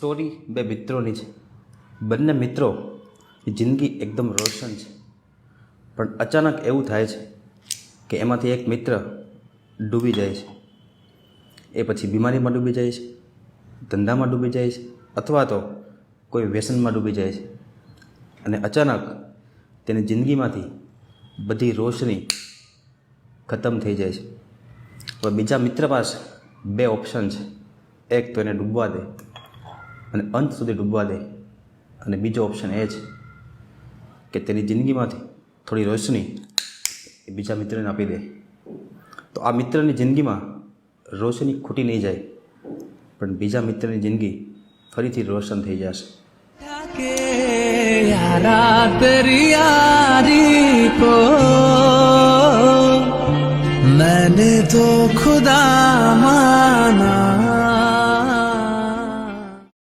Story બે મિત્રોની છે. બંને મિત્રોની જિંદગી એકદમ રોશન છે, પણ અચાનક એવું થાય છે કે એમાંથી એક મિત્ર ડૂબી જાય છે. એ પછી બીમારીમાં ડૂબી જાય છે, ધંધામાં ડૂબી જાય છે, અથવા તો કોઈ વ્યસનમાં ડૂબી જાય છે. અને અચાનક તેની જિંદગીમાંથી બધી રોશની ખતમ થઈ જાય છે. હવે બીજા મિત્ર પાસે બે ઓપ્શન છે. એક તો એને ડૂબવા દે અને અંત સુધી ડૂબવા દે, અને બીજો ઓપ્શન એ છે કે તેની જિંદગીમાંથી થોડી રોશની એ બીજા મિત્રને આપી દે. તો આ મિત્રની જિંદગીમાં રોશની ખૂટી નહીં જાય, પણ બીજા મિત્રની જિંદગી ફરીથી રોશન થઈ જશે. यारा तेरी यारी को मैंने तो खुदा माना.